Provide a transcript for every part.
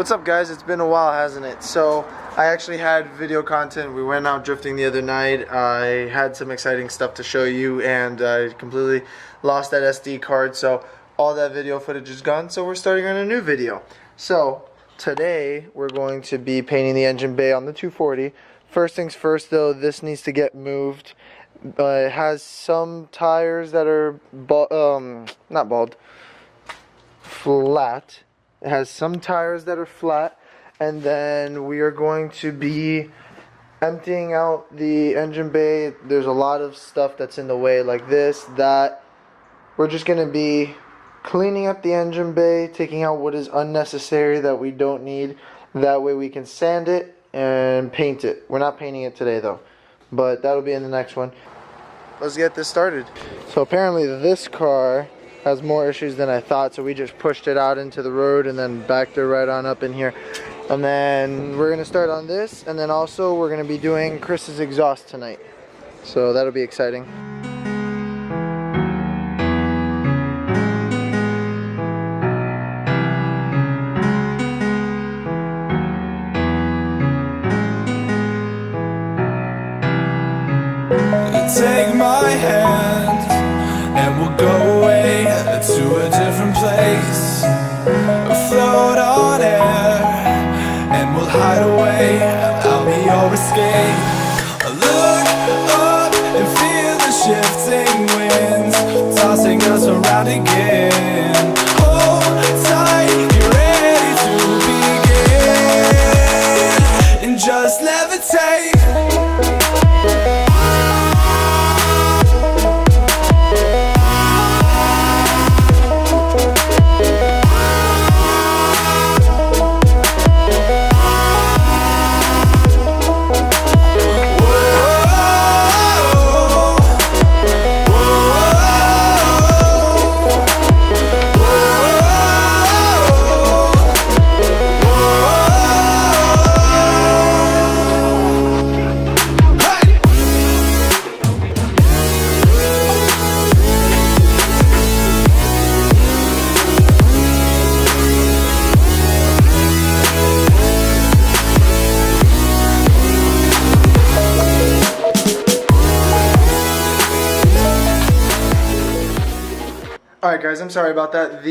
What's up, guys? It's been a while, hasn't it? So I actually had video content. We went out drifting the other night. I had some exciting stuff to show you, and I completely lost that SD card, so all that video footage is gone. So we're starting on a new video. So today we're going to be painting the engine bay on the 240. First things first, though, this needs to get moved. It has some tires that are flat. It has some tires that are flat, and then we are going to be emptying out the engine bay. There's a lot of stuff that's in the way, like this, that. We're just going to be cleaning up the engine bay, taking out what is unnecessary that we don't need. That way we can sand it and paint it. We're not painting it today, though, but that'll be in the next one. Let's get this started. So apparently this car has more issues than I thought, so we just pushed it out into the road and then backed it right on up in here. And then we're gonna start on this, and then also we're gonna be doing Chris's exhaust tonight, so that'll be exciting. Take my hand and we'll go away to a different place, float on air and we'll hide away. I'll be your escape. Look up and feel the shifting winds tossing us around again. Hold tight, get ready to begin and just levitate. Alright guys, I'm sorry about that.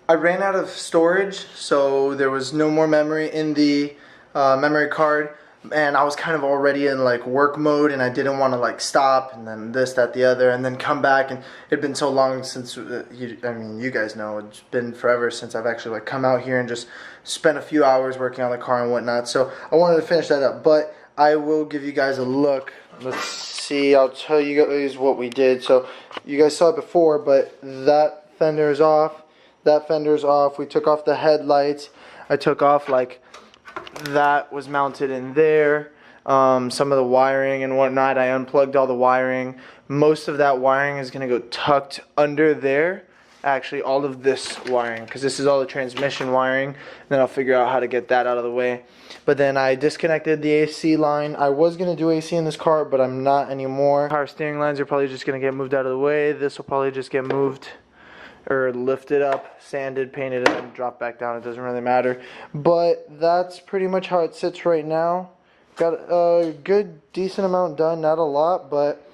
I ran out of storage, so there was no more memory in the memory card, and I was kind of already in like work mode, and I didn't want to like stop and then this, that, the other, and then come back. And it'd been so long since you guys know, it's been forever since I've actually like come out here and just spent a few hours working on the car and whatnot. So I wanted to finish that up, but I will give you guys a look. Let's see, I'll tell you guys what we did. So you guys saw it before, but that fender is off, that fender's off. We took off the headlights. I took off like that was mounted in there, some of the wiring and whatnot. I unplugged all the wiring. Most of that wiring is going to go tucked under there. Actually, all of this wiring, because this is all the transmission wiring. Then I'll figure out how to get that out of the way. But then I disconnected the AC line. I was going to do AC in this car, but I'm not anymore. Power steering lines are probably just going to get moved out of the way. This will probably just get moved or lifted up, sanded, painted, and then drop back down. It doesn't really matter. But that's pretty much how it sits right now. Got a good, decent amount done. Not a lot, but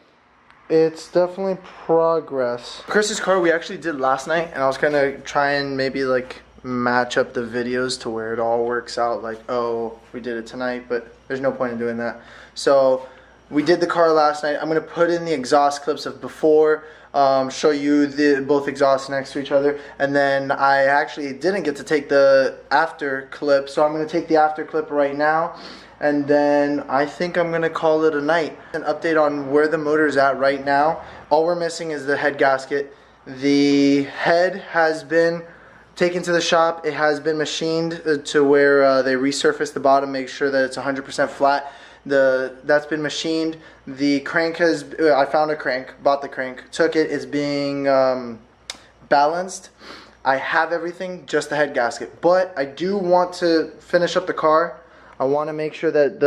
it's definitely progress. Chris's car we actually did last night, and I was kind of trying maybe like match up the videos to where it all works out, like, oh, we did it tonight, but there's no point in doing that. So we did the car last night. I'm going to put in the exhaust clips of before, show you both exhausts next to each other, and then I actually didn't get to take the after clip, so I'm going to take the after clip right now, and then I think I'm going to call it a night. An update on where the motor is at right now. All we're missing is the head gasket. The head has been taken to the shop. It has been machined to where they resurface the bottom, make sure that it's 100% flat. That's been machined. The crank has, I found a crank, bought the crank, took it, it's being balanced. I have everything, just the head gasket. But I do want to finish up the car. I want to make sure that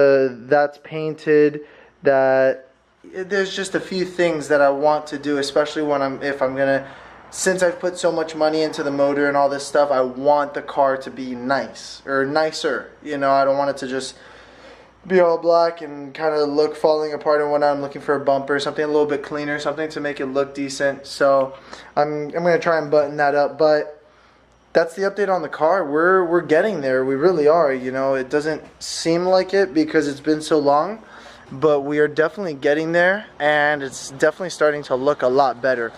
that's painted, that there's just a few things that I want to do, especially when if I'm gonna since I've put so much money into the motor and all this stuff, I want the car to be nice, or nicer. You know, I don't want it to just be all black and kind of look falling apart and whatnot. I'm looking for a bumper, something a little bit cleaner, something to make it look decent. So I'm going to try and button that up, but that's the update on the car. We're getting there. We really are. You know, it doesn't seem like it because it's been so long, but we are definitely getting there, and it's definitely starting to look a lot better.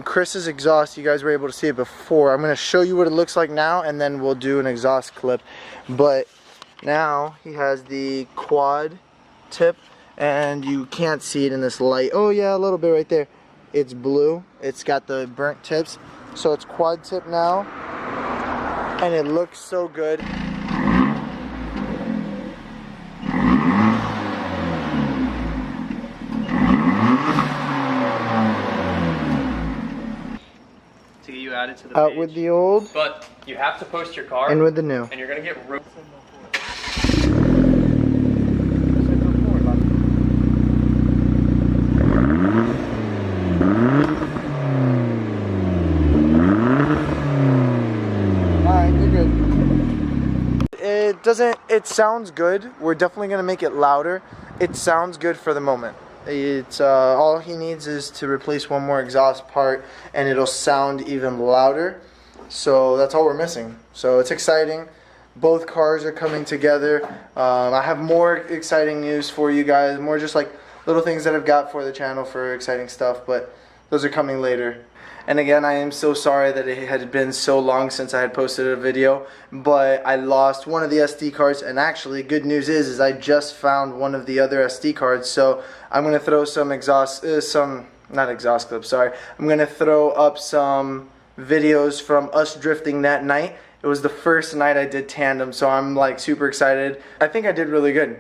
Chris's exhaust, you guys were able to see it before. I'm going to show you what it looks like now, and then we'll do an exhaust clip. But now he has the quad tip, and you can't see it in this light. Oh yeah, a little bit right there. It's blue. It's got the burnt tips. So it's quad tip now, and it looks so good. To get you added to the Out page. with the old, But you have to post your car, and with the new. and you're gonna get It sounds good. We're definitely gonna make it louder. It sounds good for the moment. It's all he needs is to replace one more exhaust part, and it'll sound even louder. So that's all we're missing. So it's exciting. Both cars are coming together. I have more exciting news for you guys, more just like little things that I've got for the channel for exciting stuff, but those are coming later. And again, I am so sorry that it had been so long since I had posted a video, but I lost one of the SD cards, and actually good news is I just found one of the other SD cards, so I'm going to throw some not exhaust clips, sorry. I'm going to throw up some videos from us drifting that night. It was the first night I did tandem, so I'm like super excited. I think I did really good.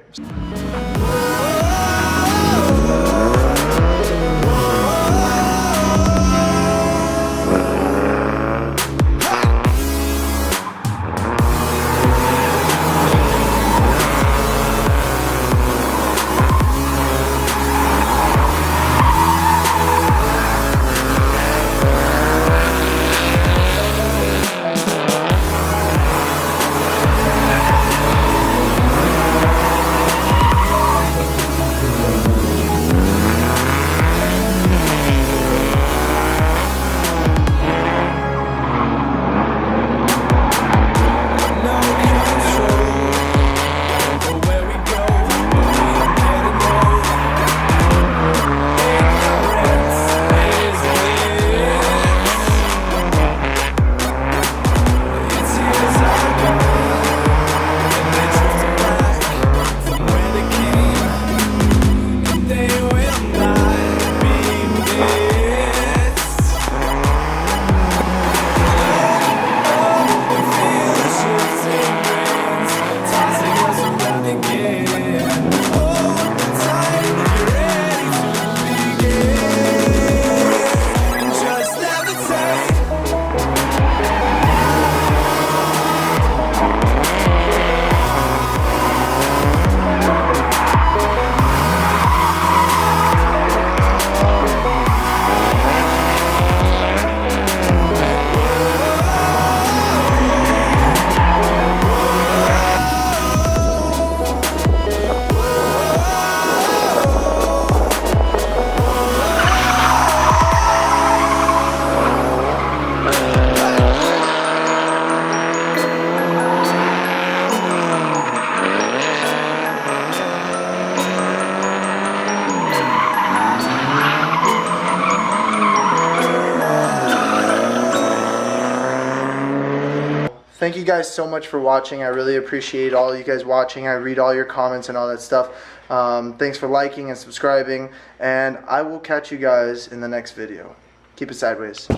Thank you guys so much for watching. I really appreciate all you guys watching. I read all your comments and all that stuff. Thanks for liking and subscribing, and I will catch you guys in the next video. Keep it sideways.